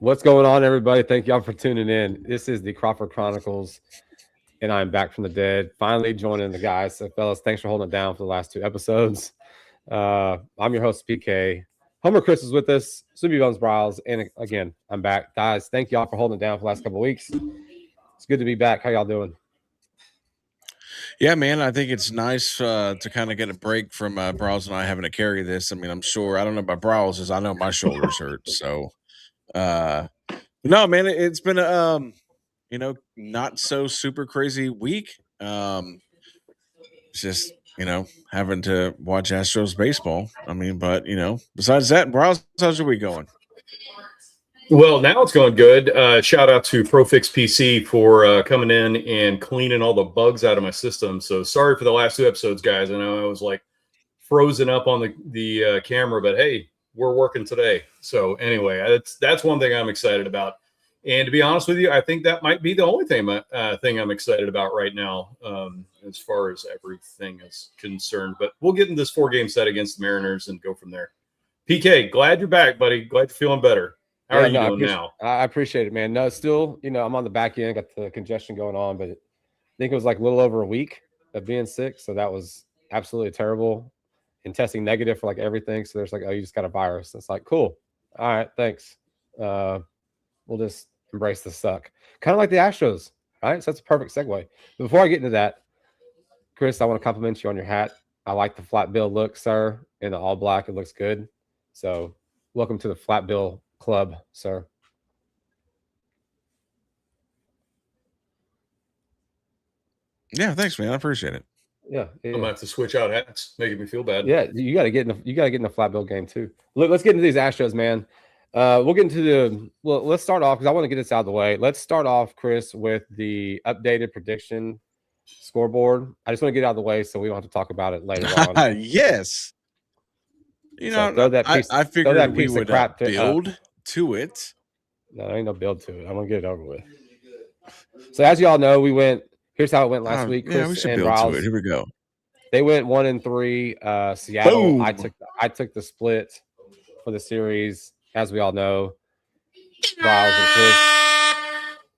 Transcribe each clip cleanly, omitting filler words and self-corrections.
What's going on, everybody? Thank y'all for tuning in. This is the Crawford Chronicles, and I'm back from the dead. Finally joining the guys. So, fellas, thanks for holding it down for the last two episodes. I'm your host, PK. Homer Chris is with us, Subi Bones Bryles, and again, I'm back. Guys, thank y'all for holding it down for the last couple of weeks. It's good to be back. How y'all doing? Yeah, man, I think it's nice to kind of get a break from Browse and I having to carry this. I mean, I'm sure I don't know about Browse's. I know my shoulders hurt. So, uh, no, man, it's been a not so super crazy week. It's just having to watch Astros baseball. I mean, but besides that, Browse, how's your week going? Well, now it's going good. Shout out to ProFix PC for coming in and cleaning all the bugs out of my system. So sorry for the last two episodes, guys. I know I was like frozen up on the camera, but hey, we're working today. So anyway, that's one thing I'm excited about. And to be honest with you, I think that might be the only thing I'm excited about right now, as far as everything is concerned. But we'll get in this 4-game set against the Mariners and go from there. PK, glad you're back, buddy. Glad you're feeling better. How are you doing now? I appreciate it, man. No, still, I'm on the back end, got the congestion going on, but I think it was like a little over a week of being sick. So that was absolutely terrible and testing negative for like everything. So there's like, oh, you just got a virus. It's like, cool. All right, thanks. We'll just embrace the suck. Kind of like the Astros, right? So that's a perfect segue. But before I get into that, Chris, I want to compliment you on your hat. I like the flat bill look, sir. In the all black, it looks good. So welcome to the flat bill club, sir. Yeah, thanks, man. I appreciate it. Yeah, I'm gonna have to switch out hats, making me feel bad. Yeah, you got to get in the flat bill game too. Look, let's get into these Astros, man. We'll get into let's start off because I want to get this out of the way. Let's start off, Chris, with the updated prediction scoreboard. I just want to get it out of the way so we don't have to talk about it later on. Yes. I figured that we piece of would crap build to it. No, there ain't no build to it. I'm gonna get it over with. So as you all know, here's how it went last week. Chris yeah, we should and build Riles, to it. Here we go. They went 1-3. Seattle. Boom. I took the split for the series, as we all know.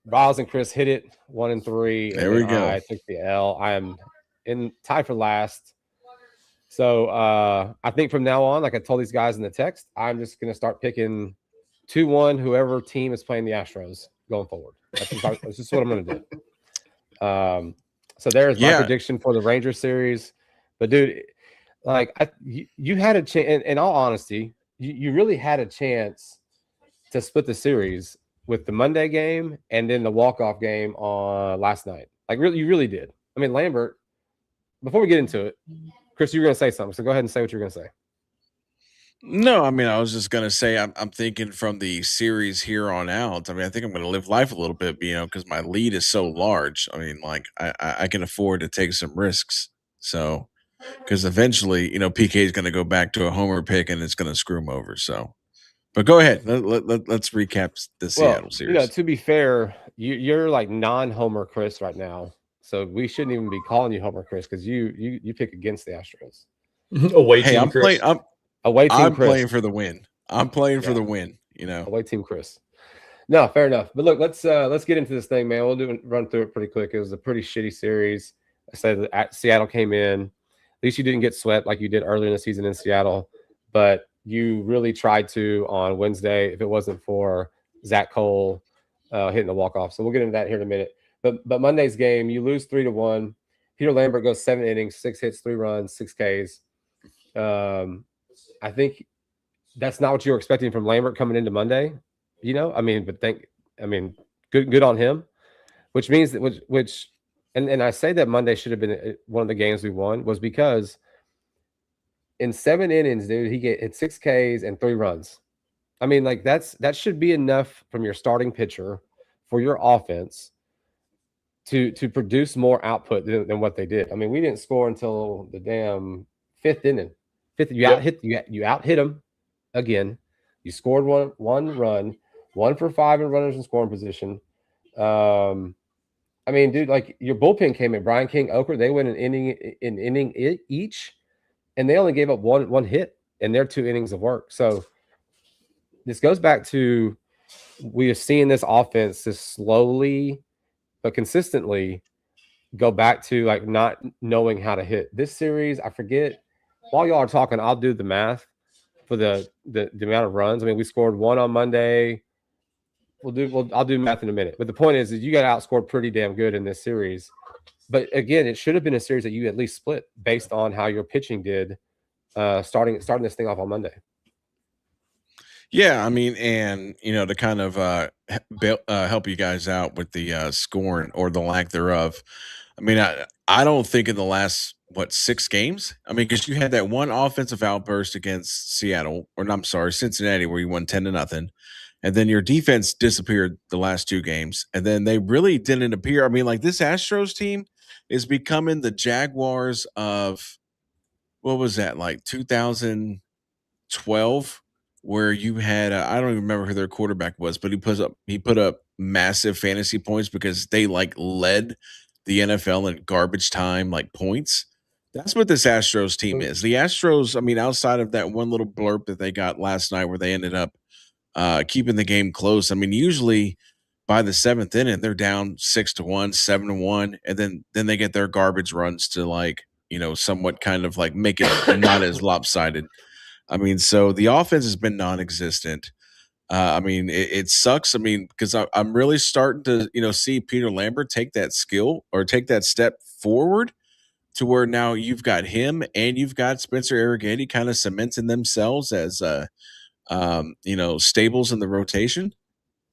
Riles and Chris hit it 1-3. There we go. I took the L. I am in tie for last. So I think from now on, like I told these guys in the text, I'm just gonna start picking 2-1 whoever team is playing the Astros going forward. That's just what I'm gonna do. So there's my prediction for the Rangers series. But dude, like you had a chance. In all honesty, you really had a chance to split the series with the Monday game and then the walk-off game on last night. Like you really did. I mean, Lambert. Before we get into it, Chris, you were gonna say something. So go ahead and say what you're gonna say. No, I mean, I was just gonna say I'm thinking from the series here on out. I mean, I think I'm gonna live life a little bit, because my lead is so large. I mean, like I can afford to take some risks. So, because eventually, PK is gonna go back to a homer pick and it's gonna screw him over. So, but go ahead. Let's recap the Seattle series. To be fair, you're like non-homer Chris right now, so we shouldn't even be calling you homer Chris because you pick against the Astros. Away team, Chris. I'm playing for the win. I'm playing for the win. Away team, Chris. No, fair enough. But look, let's get into this thing, man. We'll run through it pretty quick. It was a pretty shitty series. I said that Seattle came in. At least you didn't get swept like you did earlier in the season in Seattle, but you really tried to on Wednesday. If it wasn't for Zach Cole hitting the walk-off, so we'll get into that here in a minute. But Monday's game, you lose 3-1. Peter Lambert goes 7 innings, 6 hits, 3 runs, 6 Ks. I think that's not what you were expecting from Lambert coming into Monday. Good on him. Which means that and I say that Monday should have been one of the games we won was because in 7 innings, dude, he hit 6 Ks and 3 runs. I mean, like that should be enough from your starting pitcher for your offense to produce more output than what they did. I mean, we didn't score until the damn 5th inning. You out hit them again. You scored one run, 1 for 5 in runners in scoring position. I mean, dude, like your bullpen came in. Brian King, Oker, they went an inning each, and they only gave up one hit in their 2 innings of work. So this goes back to we are seeing this offense just slowly but consistently go back to like not knowing how to hit. This series, I forget. While y'all are talking, I'll do the math for the amount of runs. I mean, we scored 1 on Monday. I'll do math in a minute. But the point is that you got outscored pretty damn good in this series. But again, it should have been a series that you at least split based on how your pitching did starting this thing off on Monday. Yeah, I mean, and to kind of help you guys out with the scoring or the lack thereof. I mean, I don't think in the last 6 games. I mean, because you had that one offensive outburst against Seattle, or no, I'm sorry, Cincinnati, where you won 10-0, and then your defense disappeared the last 2 games, and then they really didn't appear. I mean, like this Astros team is becoming the Jaguars of what was that, like 2012, where you had I don't even remember who their quarterback was, but he put up massive fantasy points because they like led the NFL in garbage time like points. That's what this Astros team is. The Astros, I mean, outside of that one little blurb that they got last night where they ended up keeping the game close. I mean, usually by the 7th inning, they're down 6-1, 7-1, and then they get their garbage runs to like, somewhat kind of like make it not as lopsided. I mean, so the offense has been non-existent. I mean, it sucks. I mean, because I'm really starting to, see Peter Lambert take that skill or take that step forward to where now you've got him and you've got Spencer Arrighetti kind of cementing themselves as, stables in the rotation.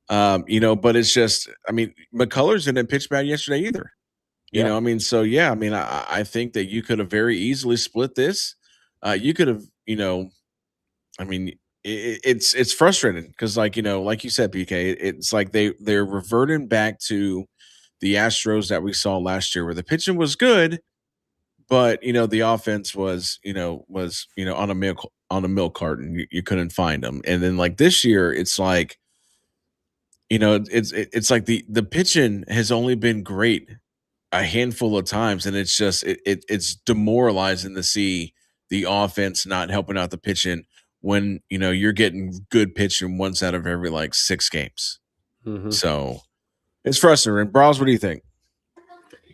But it's just, I mean, McCullers didn't pitch bad yesterday either. I mean, so yeah, I mean, I think that you could have very easily split this. You could have, I mean, it's frustrating because, like you said, PK, it's like they're reverting back to the Astros that we saw last year, where the pitching was good, but the offense was on a milk carton. You couldn't find them, and then like this year, it's like it's like the pitching has only been great a handful of times, and it's just it's demoralizing to see the offense not helping out the pitching when you're getting good pitching once out of every like 6 games. Mm-hmm. So it's frustrating. Bros, what do you think?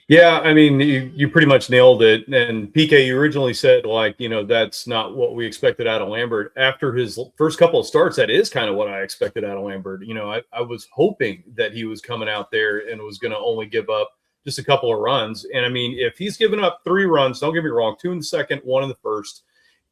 Yeah, I mean, you pretty much nailed it. And PK, you originally said like, that's not what we expected out of Lambert. After his first couple of starts, that is kind of what I expected out of Lambert. I was hoping that he was coming out there and was going to only give up just a couple of runs. And I mean, if he's given up 3 runs, don't get me wrong, 2 in the second, 1 in the first,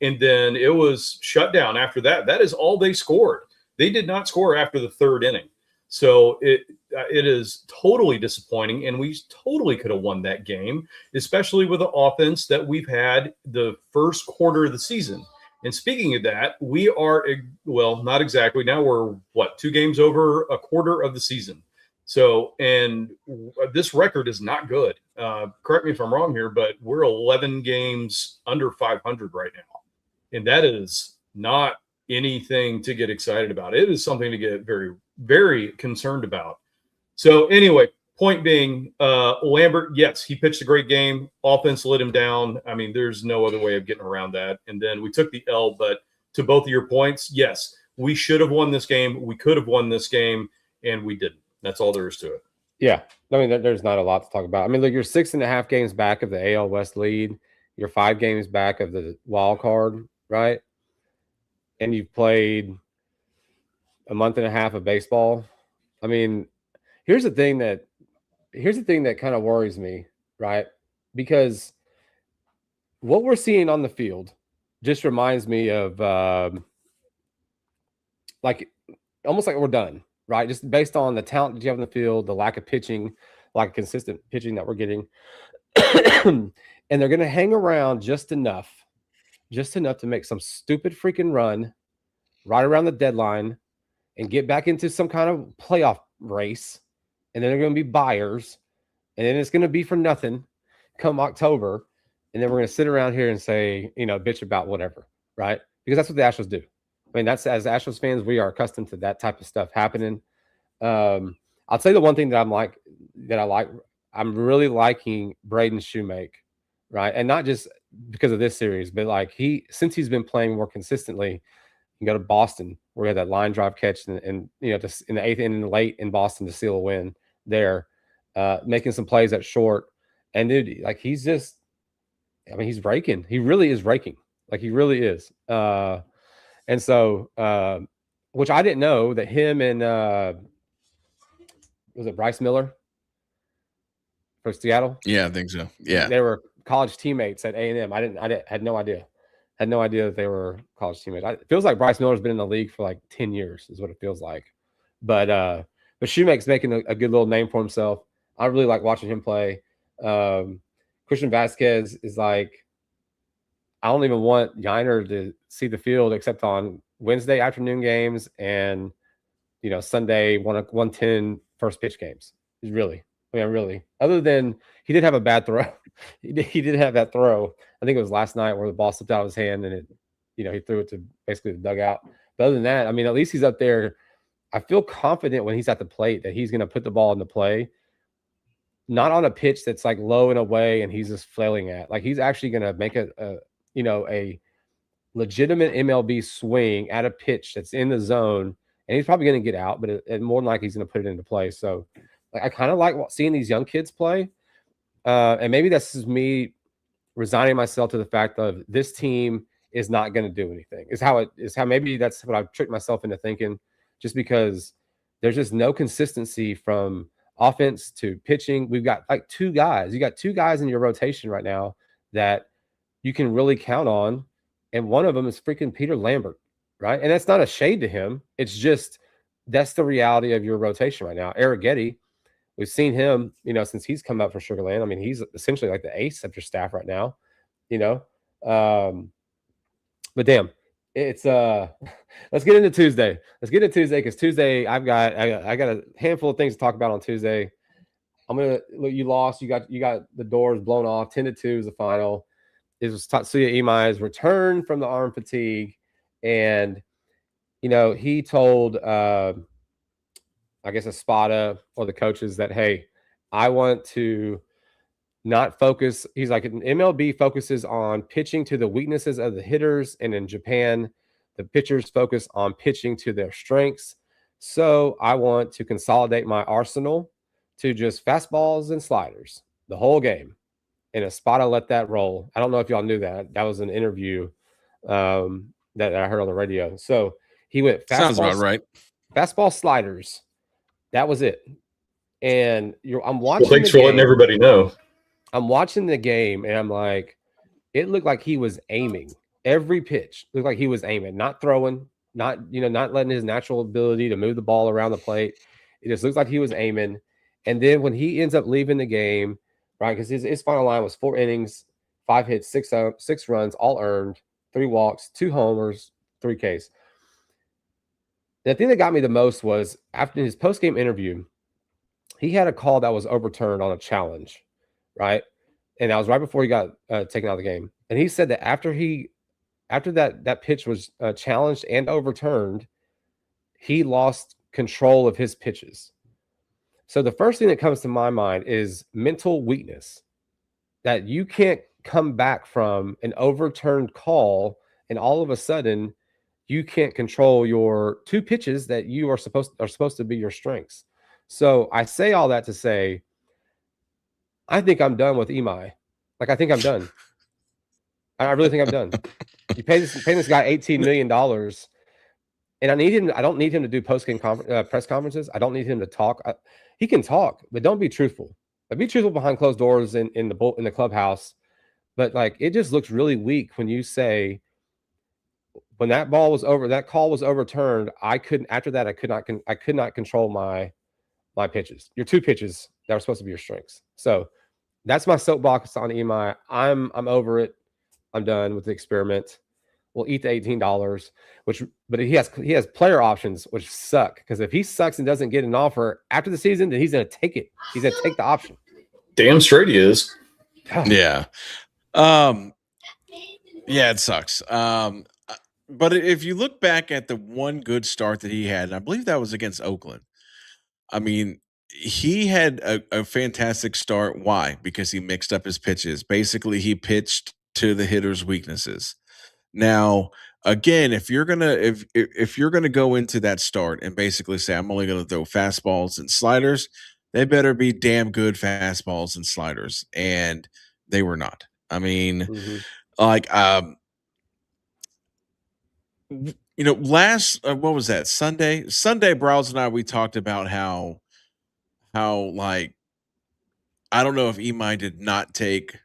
and then it was shut down after that. That is all they scored. They did not score after the 3rd inning. So it is totally disappointing, and we totally could have won that game, especially with the offense that we've had the first quarter of the season. And speaking of that, we are, well, not exactly. Now we're, 2 games over a quarter of the season. So, and this record is not good. Correct me if I'm wrong here, but we're 11 games under 500 right now. And that is not anything to get excited about. It is something to get very, very concerned about. So anyway, point being, Lambert, yes, he pitched a great game. Offense let him down. I mean, there's no other way of getting around that. And then we took the L, but to both of your points, yes, we should have won this game. We could have won this game, and we didn't. That's all there is to it. Yeah. I mean, there's not a lot to talk about. I mean, look, you're 6.5 games back of the AL West lead. You're 5 games back of the wild card, right? And you've played a month and a half of baseball. I mean, here's the thing that kind of worries me, right? Because what we're seeing on the field just reminds me of like almost like we're done, right? Just based on the talent that you have in the field, the lack of pitching, lack of consistent pitching that we're getting. And they're going to hang around just enough to make some stupid freaking run right around the deadline and get back into some kind of playoff race. And then they're going to be buyers. And then it's going to be for nothing come October. And then we're going to sit around here and say, bitch about whatever, right? Because that's what the Astros do. I mean, that's, as Astros fans, we are accustomed to that type of stuff happening. I'll tell you the one thing that I like. I'm really liking Braden Shoemake, right? And not just because of this series, but like since he's been playing more consistently, You go to Boston, where we had that line drive catch, and just in the 8th inning, late in Boston to seal a win there, making some plays at short. And dude, like he's just, I mean, he's raking. He really is raking. Like he really is. And so, which I didn't know that him and was it Bryce Miller for Seattle? Yeah, I think so. Yeah. They were college teammates at A&M. I had no idea. Had no idea that they were college teammates. It feels like Bryce Miller's been in the league for like 10 years is what it feels like. But Shoemake's making a good little name for himself. I really like watching him play. Christian Vasquez is like, I don't even want Yiner to see the field except on Wednesday afternoon games and Sunday 1:10 first pitch games. Really. Other than he did have a bad throw. he did have that throw. I think it was last night where the ball slipped out of his hand and he threw it to basically the dugout. But other than that, I mean, at least he's up there. I feel confident when he's at the plate that he's going to put the ball into play, not on a pitch that's like low and away and he's just flailing at. Like he's actually going to make a legitimate MLB swing at a pitch that's in the zone, and he's probably going to get out, but more than likely he's going to put it into play. So like I kind of like seeing these young kids play. And maybe this is me resigning myself to the fact of this team is not going to do anything. Is how maybe that's what I've tricked myself into thinking, just because there's just no consistency from offense to pitching. We've got like two guys. You got two guys in your rotation right now that you can really count on. And one of them is freaking Peter Lambert, right? And that's not a shade to him. It's just that's the reality of your rotation right now. Arrighetti, we've seen him, since he's come up for Sugar Land. I mean, he's essentially like the ace of your staff right now, But damn, it's let's get into Tuesday. Because Tuesday I got a handful of things to talk about on Tuesday. You lost. You got the doors blown off. 10-2 is the final. It was Tatsuya Imai's return from the arm fatigue, and he told I guess Espada or the coaches that, hey, I want to not focus. He's like, an MLB focuses on pitching to the weaknesses of the hitters, and in Japan, the pitchers focus on pitching to their strengths. So I want to consolidate my arsenal to just fastballs and sliders the whole game. And Espada let that roll. I don't know if y'all knew that. That was an interview that I heard on the radio. So he went sounds about right. Fastball sliders. That was it. And I'm watching. Well, thanks for letting everybody know. I'm watching the game, and I'm like, it looked like he was aiming. Every pitch looked like he was aiming, not throwing, not letting his natural ability to move the ball around the plate. It just looks like he was aiming. And then when he ends up leaving the game, right, because his final line was 4 innings, 5 hits, 6 runs, all earned, 3 walks, 2 homers, 3 Ks. The thing that got me the most was after his post-game interview, he had a call that was overturned on a challenge, right? And that was right before he got taken out of the game. And he said that after that pitch was challenged and overturned, he lost control of his pitches. So the first thing that comes to my mind is mental weakness, that you can't come back from an overturned call and all of a sudden you can't control your 2 pitches that you are supposed to be your strengths. So I say all that to say, I think I'm done with Imai. Like, I think I'm done. I really think I'm done. You pay this guy $18 million, and I don't need him to do post-game press conferences. I don't need him to talk. He can talk, but don't be truthful. Like, be truthful behind closed doors in the clubhouse. But like, it just looks really weak when you say, when that call was overturned, I could not control my pitches. Your 2 pitches that were supposed to be your strengths. So that's my soapbox on Imai. I'm over it. I'm done with the experiment. We'll eat the $18, but he has player options, which suck, because if he sucks and doesn't get an offer after the season, then he's going to take it. He's going to take the option. Damn straight he is. Yeah. Yeah, it sucks. But if you look back at the one good start that he had, and I believe that was against Oakland. I mean, he had a fantastic start. Why? Because he mixed up his pitches. Basically, he pitched to the hitter's weaknesses. Now, again, if you're gonna if you're gonna go into that start and basically say I'm only gonna throw fastballs and sliders, they better be damn good fastballs and sliders, and they were not. I mean, Mhm. like last what was that Sunday, Browse and I we talked about how like I don't know if Imai did not take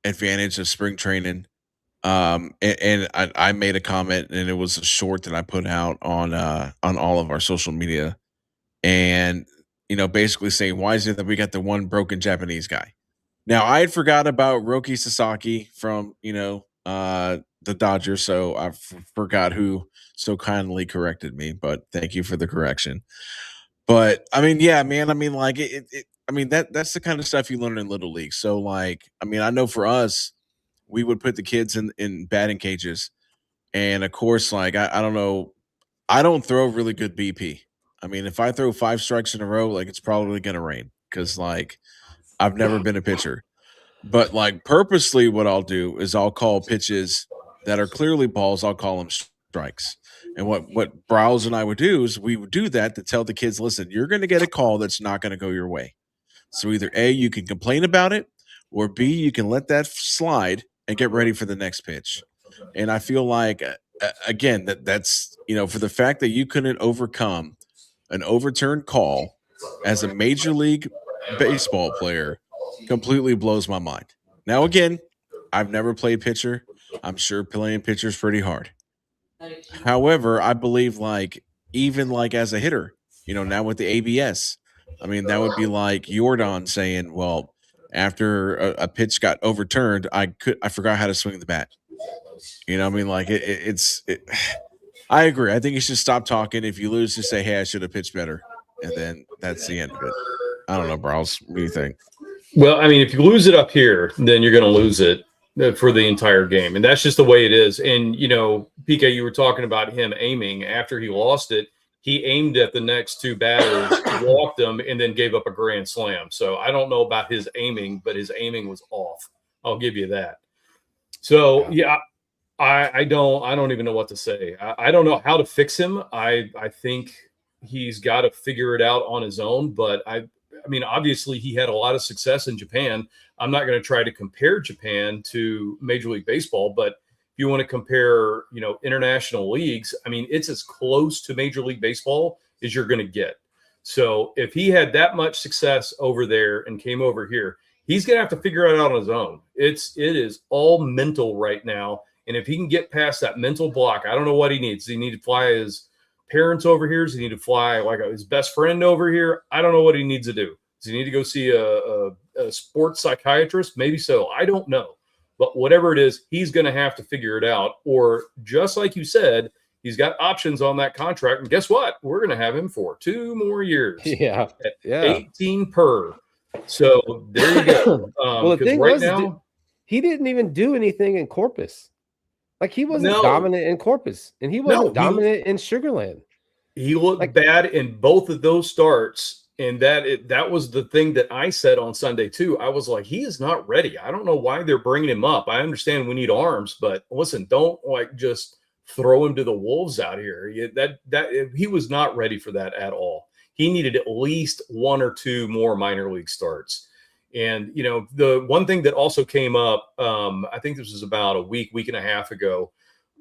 advantage of spring training. And I made a comment, and it was a short that I put out on all of our social media, and basically saying why is it that we got the one broken Japanese guy? Now I had forgot about Roki Sasaki from the Dodgers, so I forgot who so kindly corrected me. But thank you for the correction. But I mean, yeah, man. I mean, like I mean that's the kind of stuff you learn in little league. So like, I mean, I know for us, we would put the kids in batting cages, and of course, like I don't know, I don't throw really good BP. I mean, if I throw 5 strikes in a row, like it's probably gonna rain because like I've never been a pitcher. But like purposely, what I'll do is I'll call pitches that are clearly balls. I'll call them strikes. And what Browse and I would do is we would do that to tell the kids, listen, you're going to get a call that's not going to go your way. So either A, you can complain about it, or B, you can let that slide and get ready for the next pitch. And I feel like again that's for the fact that you couldn't overcome an overturned call as a major league baseball player completely blows my mind. Now, again, I've never played pitcher. I'm sure playing pitcher is pretty hard. However, I believe like even like as a hitter, now with the ABS, I mean that would be like Jordan saying, "Well, after a pitch got overturned, I forgot how to swing the bat." I mean, like I agree. I think you should stop talking. If you lose, just say, "Hey, I should have pitched better," and then that's the end of it. I don't know, Browse. What do you think? Well, I mean, if you lose it up here, then you're going to lose it for the entire game. And that's just the way it is. And, PK, you were talking about him aiming after he lost it. He aimed at the next two batters, walked them, and then gave up a grand slam. So I don't know about his aiming, but his aiming was off. I'll give you that. So, yeah, I don't even know what to say. I don't know how to fix him. I think he's got to figure it out on his own, but I mean, obviously he had a lot of success in Japan. I'm not going to try to compare Japan to Major League Baseball, but if you want to compare, international leagues, I mean, it's as close to Major League Baseball as you're going to get. So if he had that much success over there and came over here, he's going to have to figure it out on his own. It is all mental right now. And if he can get past that mental block, I don't know what he needs. Does he need to fly his parents over here? Does he need to fly like his best friend over here? I don't know what he needs to do. Does he need to go see a sports psychiatrist? Maybe so. I don't know. But whatever it is, he's going to have to figure it out. Or just like you said, he's got options on that contract. And guess what? We're going to have him for 2 more years. Yeah. At 18 per. So there you go. Well, the thing right was, now, he didn't even do anything in Corpus. Like he wasn't dominant in Corpus, and he wasn't dominant in Sugarland. He looked bad in both of those starts, and that was the thing that I said on Sunday too. I was like, he is not ready. I don't know why they're bringing him up. I understand we need arms, but listen, don't like just throw him to the wolves out here. That he was not ready for that at all. He needed at least 1 or 2 more minor league starts. And, the one thing that also came up, I think this was about a week and a half ago,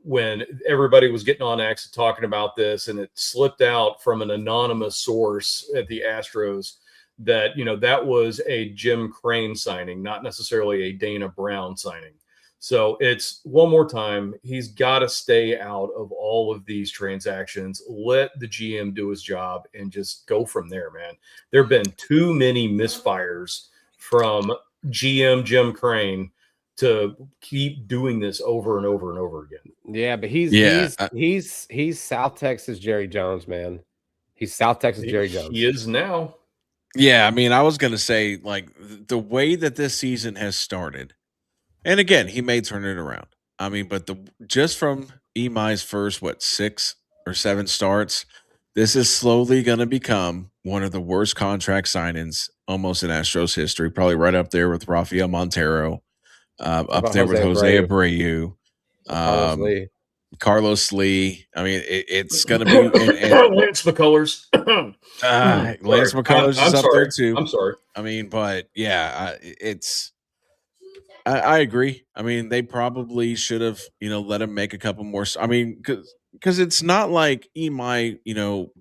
when everybody was getting on X talking about this, and it slipped out from an anonymous source at the Astros that, that was a Jim Crane signing, not necessarily a Dana Brown signing. So it's one more time, he's got to stay out of all of these transactions. Let the GM do his job and just go from there, man. There have been too many misfires from GM Jim Crane to keep doing this over and over and over again. Yeah, but he's South Texas Jerry Jones, man. He's South Texas Jerry Jones. He is now. Yeah, I mean, I was going to say, like, the way that this season has started, and again, he may turn it around. I mean, but just from Imai's first, 6 or 7 starts, this is slowly going to become one of the worst contract signings almost in Astros history, probably right up there with Rafael Montero, up there with Jose Abreu. Carlos Lee. I mean, it's going to be and Lance McCullers. Lance McCullers is up there too. I'm sorry. I mean, but yeah, it's. I agree. I mean, they probably should have, let him make a couple more. I mean, because it's not like Imai,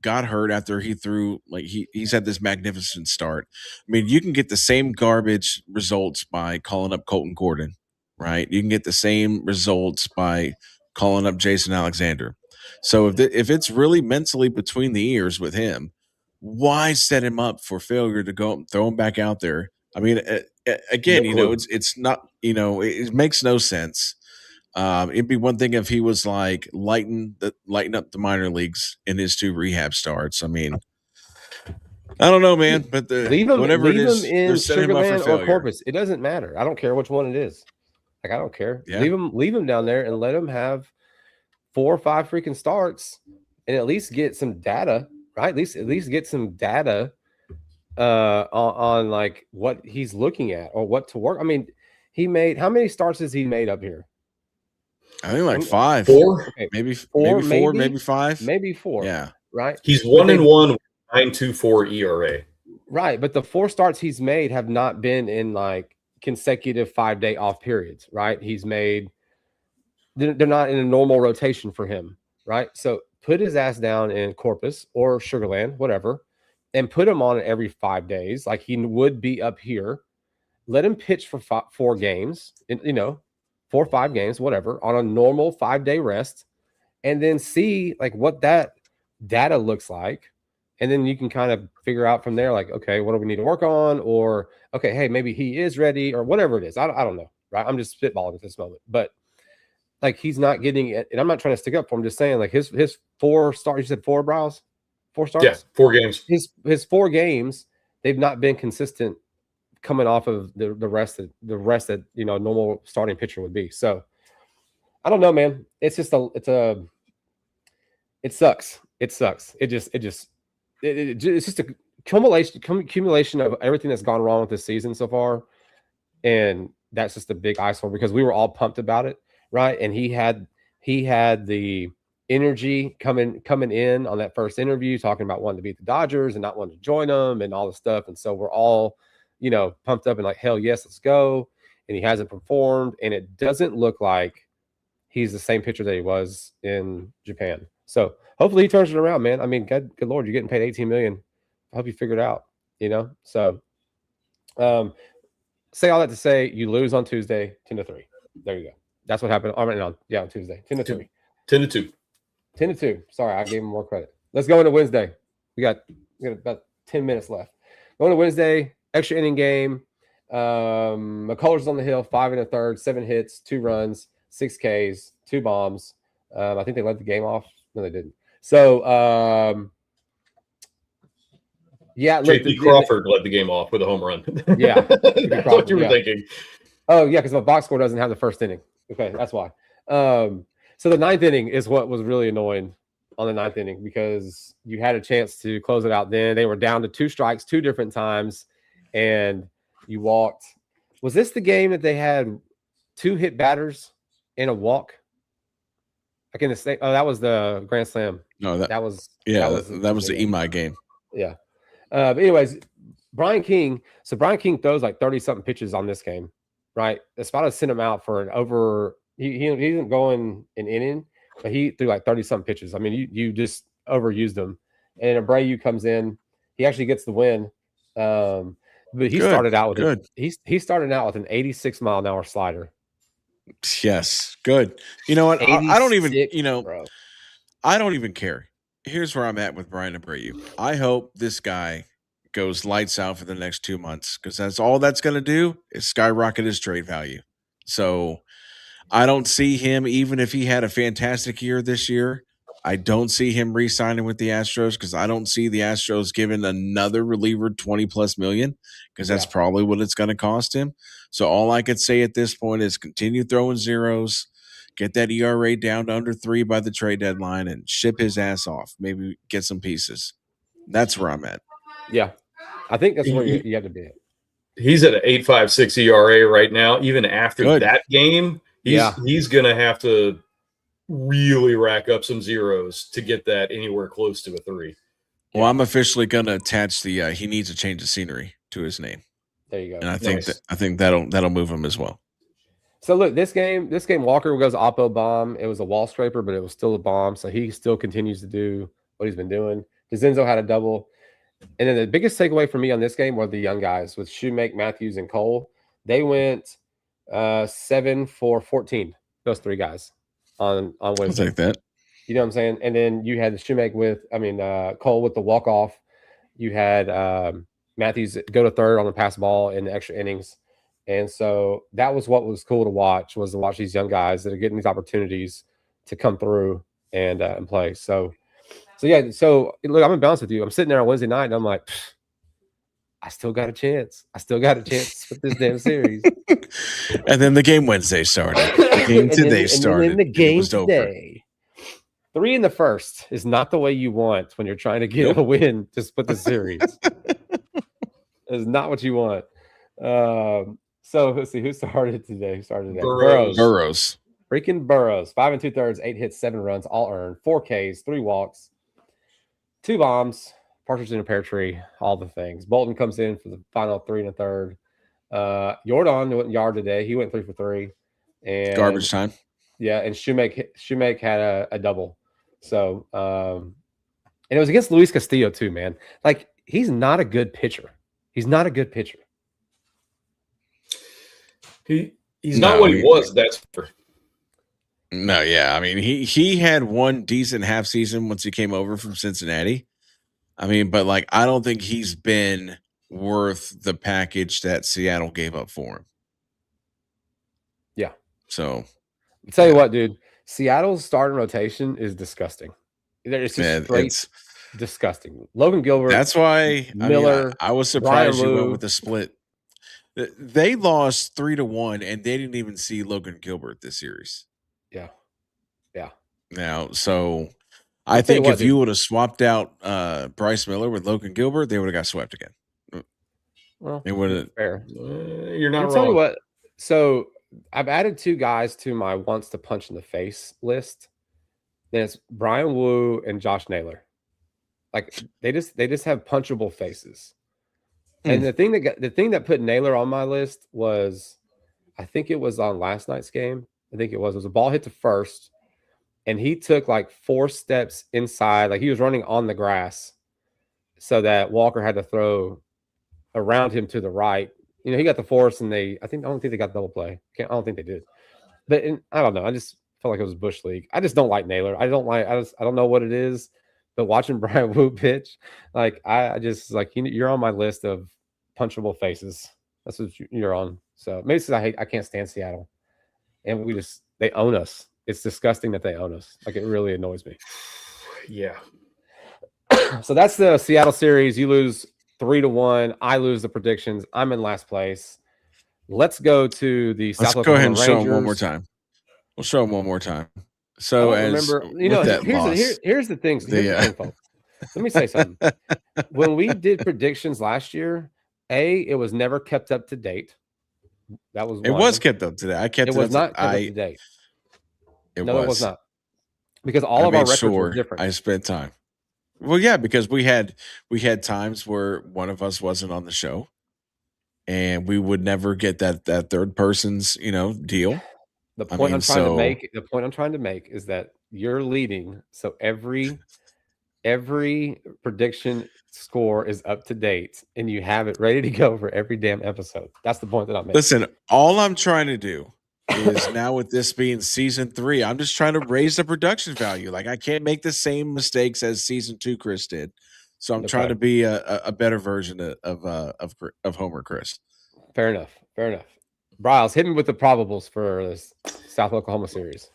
got hurt after he threw like he's had this magnificent start. I mean, you can get the same garbage results by calling up Colton Gordon, right? You can get the same results by calling up Jason Alexander. So if it's really mentally between the ears with him, why set him up for failure to go throw him back out there? I mean, again, it's not, it makes no sense. It'd be one thing if he was like lighten up the minor leagues in his 2 rehab starts. I mean, I don't know, man, but leave him whatever it is, in they're setting him up for Sugarland or failure. Corpus. It doesn't matter. I don't care which one it is. Like I don't care. Yeah. Leave him down there and let him have 4 or 5 freaking starts and at least get some data, right? At least get some data on like what he's looking at or what to work. I mean, how many starts has he made up here? I think like 5, 4, okay, maybe 4, maybe 5, maybe 4. Yeah, right. He's 1-1 with 9.24 ERA. Right, but the 4 starts he's made have not been in like consecutive 5-day off periods. Right, he's made. They're not in a normal rotation for him. Right, so put his ass down in Corpus or Sugarland, whatever. And put him on it every 5 days, like he would be up here. Let him pitch for 4 games, 4 or 5 games, whatever, on a normal 5-day rest, and then see like what that data looks like. And then you can kind of figure out from there, like, okay, what do we need to work on? Or, okay, hey, maybe he is ready or whatever it is. I don't know, right? I'm just spitballing at this moment. But like he's not getting it. And I'm not trying to stick up for him. I'm just saying like his 4 starts, you said 4 Browse? 4 starts? Yeah, 4 games. His 4 games, they've not been consistent coming off of the rest that normal starting pitcher would be. So I don't know, man. It's just it sucks. It sucks. It's just a accumulation of everything that's gone wrong with this season so far. And that's just a big eyesore because we were all pumped about it, right? And he had the energy coming in on that first interview, talking about wanting to beat the Dodgers and not wanting to join them and all this stuff. And so we're all, pumped up and like, hell yes, let's go. And he hasn't performed. And it doesn't look like he's the same pitcher that he was in Japan. So hopefully he turns it around, man. I mean, good Lord, you're getting paid $18 million. I hope you figure it out, So say all that to say you lose on Tuesday, 10-3. There you go. That's what happened. On Tuesday, 10-3. 10-2. 10-2. Sorry, I gave him more credit. Let's go into Wednesday. We got about 10 minutes left. Going to Wednesday, extra inning game. McCullers on the hill, 5 1/3, 7 hits, 2 runs, 6 Ks, 2 bombs. I think they led the game off. No, they didn't. So, yeah. JP Crawford led the game off with a home run. Yeah. That's what you were thinking. Oh, yeah, because the box score doesn't have the first inning. Okay, that's why. So the 9th inning is what was really annoying on the 9th inning because you had a chance to close it out then. They were down to 2 strikes 2 different times, and you walked. Was this the game that they had 2 hit batters and a walk? Like in the state. Oh, that was the Grand Slam. No, that was the Imai game. Yeah. But anyways, Brian King. So Brian King throws like 30-something pitches on this game, right? Espada sent him out for an over. He isn't going an inning, but he threw like 30-something pitches. I mean, you just overused them. And Abreu comes in. He actually gets the win. But he started out with he started out with an 86-mile-an-hour slider. Yes, good. You know what? I don't even. Bro. I don't even care. Here's where I'm at with Brian Abreu. I hope this guy goes lights out for the next 2 months because that's all that's going to do is skyrocket his trade value. So I don't see him, even if he had a fantastic year this year, I don't see him re-signing with the Astros because I don't see the Astros giving another reliever $20+ million because that's probably what it's going to cost him. So all I could say at this point is continue throwing zeros, get that ERA down to under 3 by the trade deadline, and ship his ass off. Maybe get some pieces. That's where I'm at. Yeah, I think that's where you have to be at. He's at an 8.56 ERA right now. Even after that game, he's going to have to really rack up some zeros to get that anywhere close to a 3. Well, I'm officially going to attach the he needs a change of scenery to his name, There you go. and I think Nice. that'll move him as well. So look, this game, Walker goes oppo bomb. It was a wall scraper, but it was still a bomb. So he still continues to do what he's been doing. DeZenzo had a double. And then the biggest takeaway for me on this game were the young guys with Shoemake, Matthews, and Cole. They went 7 for 14, those 3 guys on I'll Wednesday. take that. You know what I'm saying? And then you had the Shoemake Cole with the walk-off. You had Matthews go to third on the pass ball in the extra innings. And so that was what was cool to watch these young guys that are getting these opportunities to come through and play. So yeah. So look, I'm gonna be honest with you. I'm sitting there on Wednesday night and I'm like, I still got a chance. I still got a chance with this damn series. And then the game Wednesday started. The game today started. The game it was today. 3 in the first is not the way you want when you're trying to get a win to split the series. It's not what you want. So let's see who started today. Who started today? Burrows. Freaking Burrows. 5 2/3, 8 hits, 7 runs, all earned, 4 Ks, 3 walks, 2 bombs, partridge in a pear tree, all the things. Bolton comes in for the final 3 1/3. Jordan went yard today. He went 3 for 3. And Garbage time. Yeah, and Shoemake had a double. So and it was against Luis Castillo too, man. Like, he's not a good pitcher. He's not a good pitcher. He's not what he was. That's for. No, yeah. I mean, he had one decent half season once he came over from Cincinnati. I mean, but like, I don't think he's been worth the package that Seattle gave up for him. Yeah. So I'll tell you what, dude. Seattle's starting rotation is disgusting. It's just straight disgusting. Logan Gilbert. That's why Miller. I was surprised you went with the split. They lost 3-1, and they didn't even see Logan Gilbert this series. Yeah. Now, so I think if you would have swapped out Bryce Miller with Logan Gilbert, they would have got swept again. Well, it would have. Fair. You're not wrong. Tell you what. So I've added 2 guys to my wants to punch in the face list. Then it's Brian Wu and Josh Naylor. Like, they just have punchable faces. And the thing that put Naylor on my list was, I think it was on last night's game. I think it was a ball hit to first, and he took like 4 steps inside, like he was running on the grass, so that Walker had to throw around him to the right. You know, he got the force, and I don't think they got double play. I don't think they did. But I don't know. I just felt like it was Bush League. I just don't like Naylor. I don't know what it is. But watching Brian Wu pitch, like I just like, you're on my list of punchable faces. That's what you're on. So maybe it's because I can't stand Seattle, and they own us. It's disgusting that they own us. Like, it really annoys me. Yeah. So that's the Seattle series. You lose 3-1. I lose the predictions. I'm in last place. Let's go to the South Oklahoma Rangers. Let's go ahead and show them one more time. We'll show them one more time. So remember, here's the thing. Folks. Let me say something. When we did predictions last year, it was never kept up to date. That was one. It was kept up to date. I kept it. It was not kept up to date. It was not, because all of our records were different. I spent time. Well, yeah, because we had times where one of us wasn't on the show, and we would never get that third person's deal. The point I'm trying to make is that you're leading, so every prediction score is up to date, and you have it ready to go for every damn episode. That's the point that I'm making. Listen, all I'm trying to do is, now with this being season 3, I'm just trying to raise the production value. Like, I can't make the same mistakes as season 2 Chris did, so I'm trying to be a better version of Homer Chris. Fair enough. Bryles, hit me with the probables for this South Oklahoma series.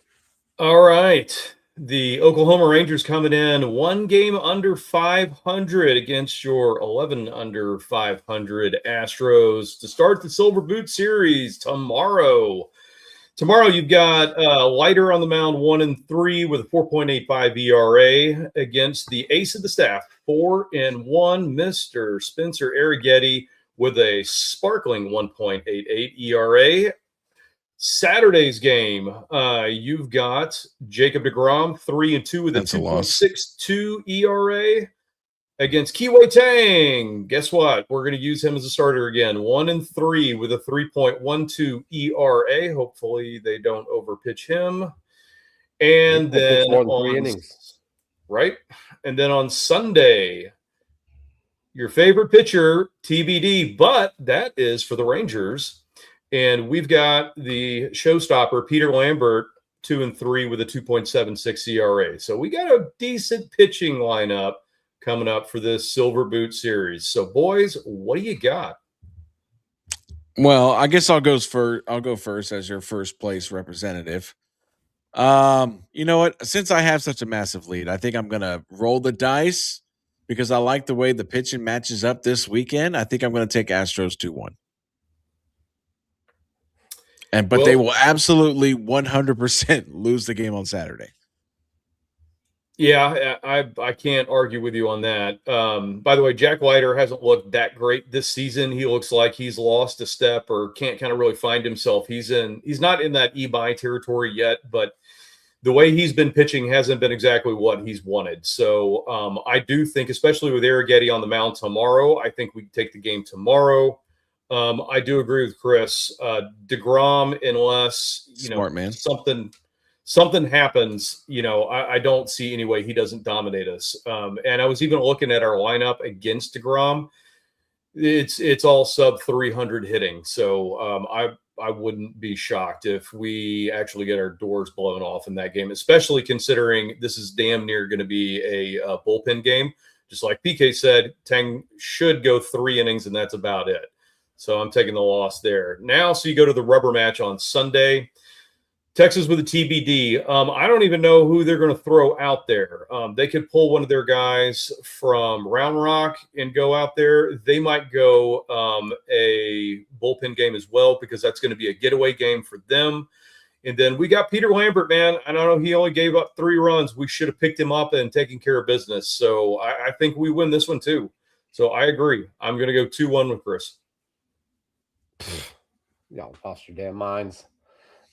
All right. The Oklahoma Rangers coming in 1 game under 500 against your 11 under 500 Astros to start the Silver Boot series tomorrow. Tomorrow you've got Leiter on the mound, 1-3 with a 4.85 ERA against the ace of the staff, 4-1, Mr. Spencer Arrighetti, with a sparkling 1.88 ERA. Saturday's game, you've got Jacob deGrom, 3-2 with a That's a loss. 2.62 ERA against Kiwei Tang. Guess what? We're going to use him as a starter again. 1-3 with a 3.12 ERA. Hopefully they don't overpitch him. And then more than 3 innings. Right? And then on Sunday, your favorite pitcher, TBD, but that is for the Rangers. And we've got the showstopper, Peter Lambert, 2-3 with a 2.76 ERA. So we got a decent pitching lineup coming up for this Silver Boot series. So, boys, what do you got? Well, I guess I'll go first as your first place representative. You know what? Since I have such a massive lead, I think I'm gonna roll the dice because I like the way the pitching matches up this weekend. I think I'm gonna take Astros 2-1. But they will absolutely 100% lose the game on Saturday. Yeah, I can't argue with you on that. By the way, Jack Leiter hasn't looked that great this season. He looks like he's lost a step or can't kind of really find himself. He's not in that Ebi territory yet, but the way he's been pitching hasn't been exactly what he's wanted. So I do think, especially with Arrighetti on the mound tomorrow, I think we take the game tomorrow. I do agree with Chris. deGrom, unless something happens, I don't see any way he doesn't dominate us. And I was even looking at our lineup against deGrom. It's all sub 300 hitting. So I wouldn't be shocked if we actually get our doors blown off in that game, especially considering this is damn near going to be a bullpen game. Just like PK said, Tang should go 3 innings, and that's about it. So I'm taking the loss there. Now, so you go to the rubber match on Sunday. Texas with a TBD. I don't even know who they're going to throw out there. They could pull one of their guys from Round Rock and go out there. They might go a bullpen game as well because that's going to be a getaway game for them. And then we got Peter Lambert, man. I know he only gave up 3 runs. We should have picked him up and taken care of business. So I think we win this one too. So I agree. I'm going to go 2-1 with Chris. Y'all lost your damn minds.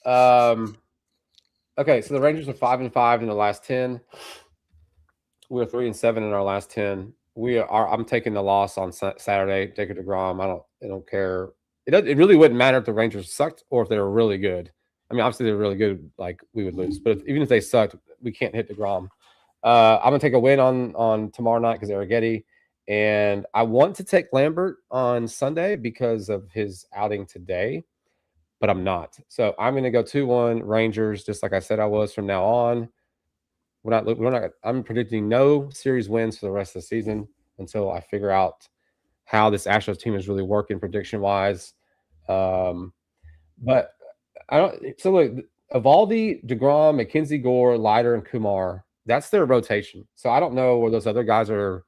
Okay, so the Rangers are 5-5 in the last 10. We're 3-7 in our last 10. I'm taking the loss on Saturday. Jacob deGrom. I don't care. It really wouldn't matter if the Rangers sucked or if they were really good. I mean, obviously they're really good. Like we would lose, but even if they sucked, we can't hit deGrom. I'm gonna take a win on tomorrow night because Arrighetti. And I want to take Lambert on Sunday because of his outing today, but I'm not. So I'm going to go 2-1 Rangers, just like I said I was from now on. I'm predicting no series wins for the rest of the season until I figure out how this Astros team is really working prediction wise. But I don't. So look, Eovaldi, deGrom, Mackenzie Gore, Leiter, and Kumar. That's their rotation. So I don't know where those other guys are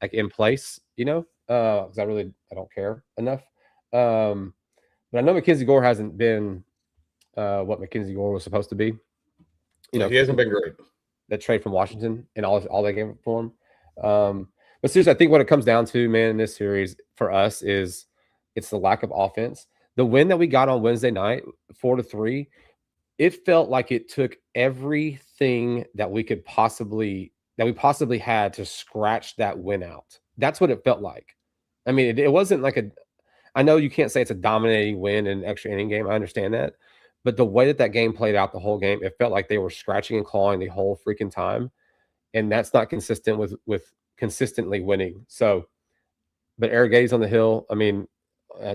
like in place, because I don't care enough. But I know Mackenzie Gore hasn't been what Mackenzie Gore was supposed to be. He hasn't been great. That trade from Washington and all they gave for him. But seriously, I think what it comes down to, man, in this series for us is it's the lack of offense. The win that we got on Wednesday night, 4-3, it felt like it took everything that we possibly had to scratch that win out. That's what it felt like. I mean, it wasn't like I know you can't say it's a dominating win in an extra inning game. I understand that. But the way that game played out the whole game, it felt like they were scratching and clawing the whole freaking time. And that's not consistent with consistently winning. So, but Arrighetti's on the hill,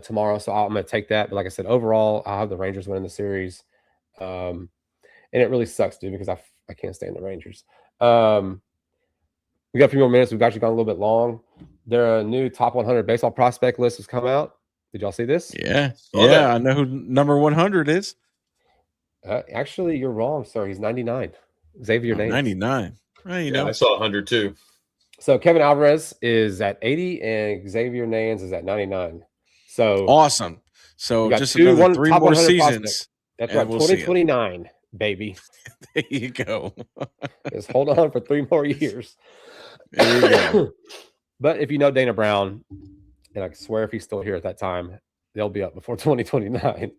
tomorrow. So I'm going to take that. But like I said, overall, I'll have the Rangers winning the series. And it really sucks, dude, because I can't stand the Rangers. We got a few more minutes. We've actually gone a little bit long. Their new top 100 baseball prospect list has come out. Did y'all see this? Yeah. I know who number 100 is. Actually, you're wrong, sir. He's 99. Xavier Nance. 99. Well, I saw 100 too. So Kevin Alvarez is at 80 and Xavier Nance is at 99. So awesome. So just another 3 more seasons. Prospects. That's right. 2029, baby. There you go. Just hold on for 3 more years. There you go. But if you know Dana Brown, and I swear if he's still here at that time, they'll be up before 2029.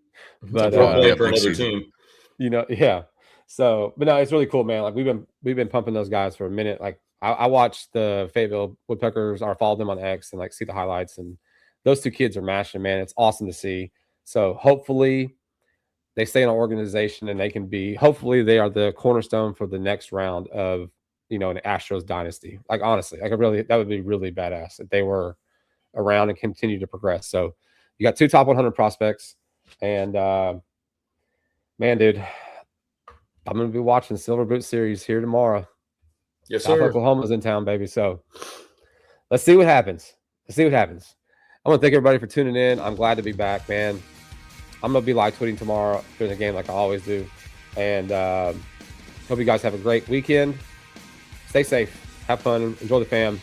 But We're playing yeah, for next another season. team. yeah. So, but no, it's really cool, man. Like we've been pumping those guys for a minute. Like I watched the Fayetteville Woodpeckers, or followed them on X and like see the highlights, and those two kids are mashing, man. It's awesome to see. So hopefully they stay in our organization and they can be. Hopefully they are the cornerstone for the next round of an Astros dynasty. Like honestly, like that would be really badass if they were around and continue to progress. So you got two top 100 prospects, and man, dude, I'm gonna be watching Silver Boot Series here tomorrow. Yes, South sir. Oklahoma's in town, baby. So let's see what happens. I want to thank everybody for tuning in. I'm glad to be back, man. I'm gonna be live tweeting tomorrow during the game like I always do, and hope you guys have a great weekend. Stay safe, have fun, enjoy the fam.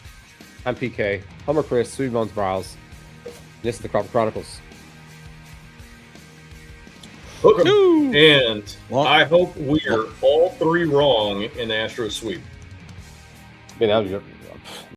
I'm PK, Homer Chris, Sweet Bones Bryles. This is the Crawford Chronicles. Hook 'em. Woo! And Well- I hope we're all three wrong in the Astros sweep. Man, that was